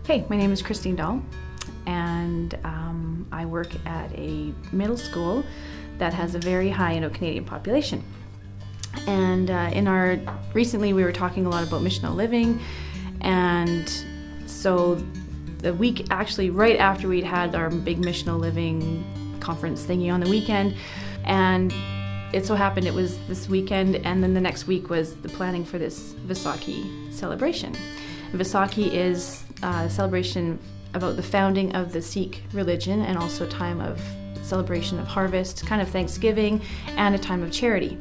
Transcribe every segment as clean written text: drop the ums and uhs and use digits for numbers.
Hey, my name is Christine Dahl, and I work at a middle school that has a very high Indo-Canadian population. And recently we were talking a lot about missional living, and so the week, actually right after we'd had our big missional living conference thingy on the weekend, and it so happened it was this weekend, and then the next week was the planning for this Vaisakhi celebration. And Vaisakhi is a celebration about the founding of the Sikh religion, and also a time of celebration of harvest, kind of Thanksgiving, and a time of charity.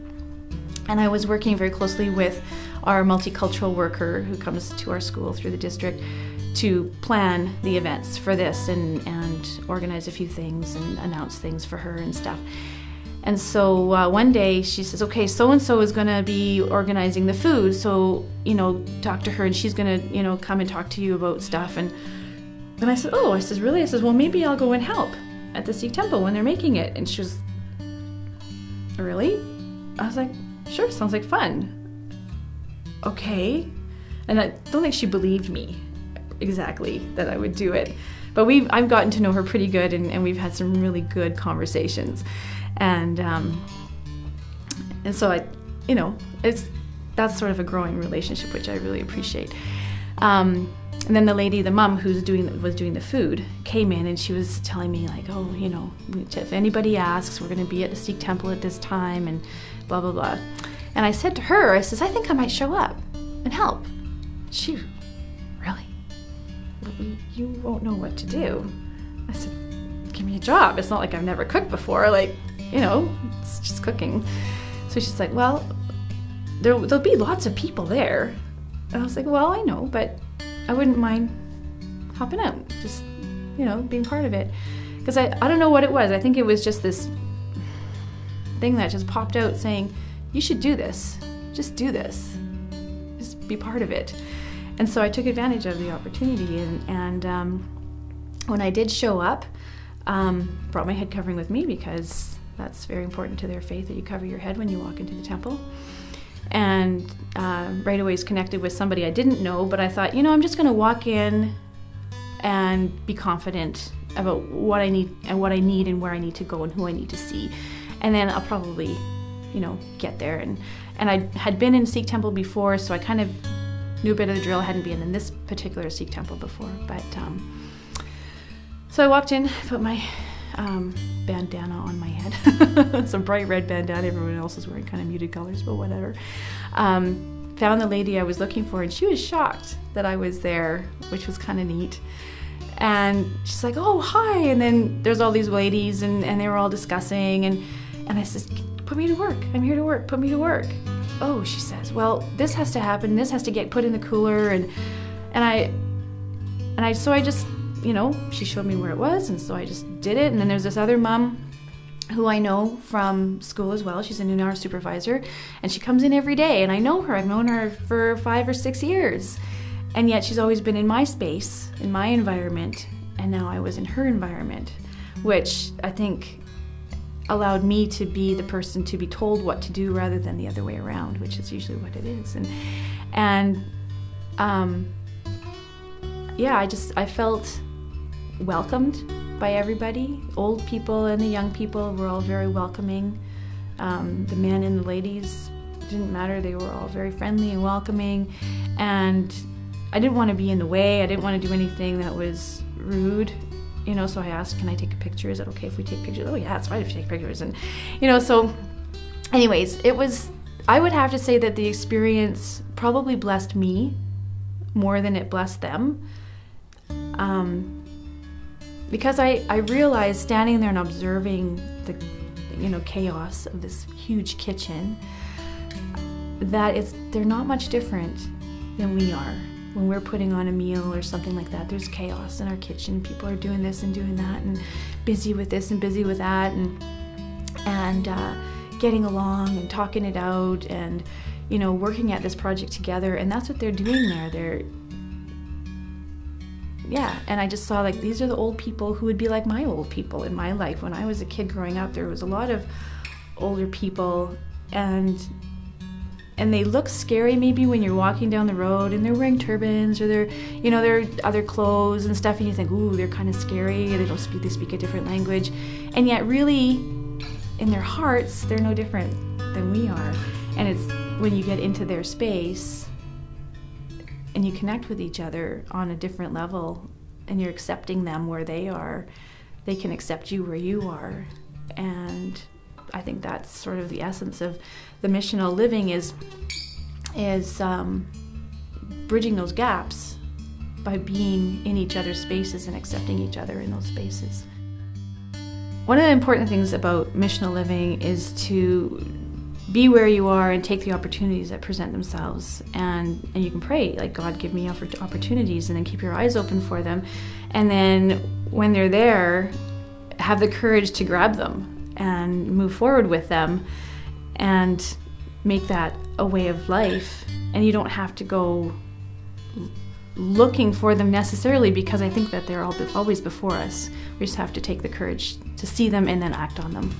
And I was working very closely with our multicultural worker who comes to our school through the district to plan the events for this and organize a few things and announce things for her and stuff. And so one day she says, okay, so-and-so is going to be organizing the food, so, talk to her and she's going to, come and talk to you about stuff. And I said, oh, I says, really? I says, well, maybe I'll go and help at the Sikh temple when they're making it. And she was, really? I was like, sure, sounds like fun. Okay. And I don't think she believed me exactly that I would do it. But I've gotten to know her pretty good, and we've had some really good conversations. And so that's sort of a growing relationship, which I really appreciate. And then the lady, the mom was doing the food, came in and she was telling me like, oh, if anybody asks, we're going to be at the Sikh temple at this time and blah, blah, blah. And I said to her, I says, I think I might show up and help. She, really? You won't know what to do. I said, give me a job. It's not like I've never cooked before. It's just cooking. So she's like, well, there'll be lots of people there. And I was like, well, I know, but I wouldn't mind helping out, just, being part of it. Because I don't know what it was. I think it was just this thing that just popped out saying, you should do this. Just do this. Just be part of it. And so I took advantage of the opportunity, and when I did show up, brought my head covering with me, because that's very important to their faith, that you cover your head when you walk into the temple. And right away was connected with somebody I didn't know, but I thought, I'm just going to walk in and be confident about what I need and where I need to go and who I need to see. And then I'll probably, get there. And I had been in Sikh temple before, so I kind of knew a bit of the drill. I hadn't been in this particular Sikh temple before, but so I walked in, put my bandana on my head, some bright red bandana. Everyone else is wearing kind of muted colors, but whatever. Found the lady I was looking for, and she was shocked that I was there, which was kind of neat. And she's like, oh, hi. And then there's all these ladies, and they were all discussing, and I said, put me to work. I'm here to work. Put me to work. Oh, she says, well, this has to happen. This has to get put in the cooler, so I just, she showed me where it was, and so I just did it. And then there's this other mom who I know from school as well. She's a new NAR supervisor, and she comes in every day, and I know her. I've known her for 5 or 6 years, and yet she's always been in my space, in my environment, and now I was in her environment, which I think allowed me to be the person to be told what to do rather than the other way around, which is usually what it is. I felt welcomed by everybody. Old people and the young people were all very welcoming. The men and the ladies, didn't matter, they were all very friendly and welcoming. And I didn't want to be in the way. I didn't want to do anything that was rude. So I asked, can I take a picture? Is it okay if we take pictures? Oh yeah, it's fine if you take pictures. And, so anyways, I would have to say that the experience probably blessed me more than it blessed them. Because I realized, standing there and observing the, chaos of this huge kitchen, that they're not much different than we are. When we're putting on a meal or something like that, there's chaos in our kitchen. People are doing this and doing that, and busy with this and busy with that, and getting along and talking it out, and working at this project together. And that's what they're doing there. And I just saw, like, these are the old people who would be like my old people in my life. When I was a kid growing up, there was a lot of older people, and and they look scary maybe when you're walking down the road and they're wearing turbans or they're, you know, they're other clothes and stuff, and you think, ooh, they're kind of scary, they speak a different language. And yet really, in their hearts, they're no different than we are. And it's when you get into their space and you connect with each other on a different level and you're accepting them where they are, they can accept you where you are. And I think that's sort of the essence of the missional living is bridging those gaps by being in each other's spaces and accepting each other in those spaces. One of the important things about missional living is to be where you are and take the opportunities that present themselves, and you can pray, like, God, give me opportunities, and then keep your eyes open for them, and then when they're there, have the courage to grab them and move forward with them and make that a way of life. And you don't have to go looking for them necessarily, because I think that they're always before us. We just have to take the courage to see them and then act on them.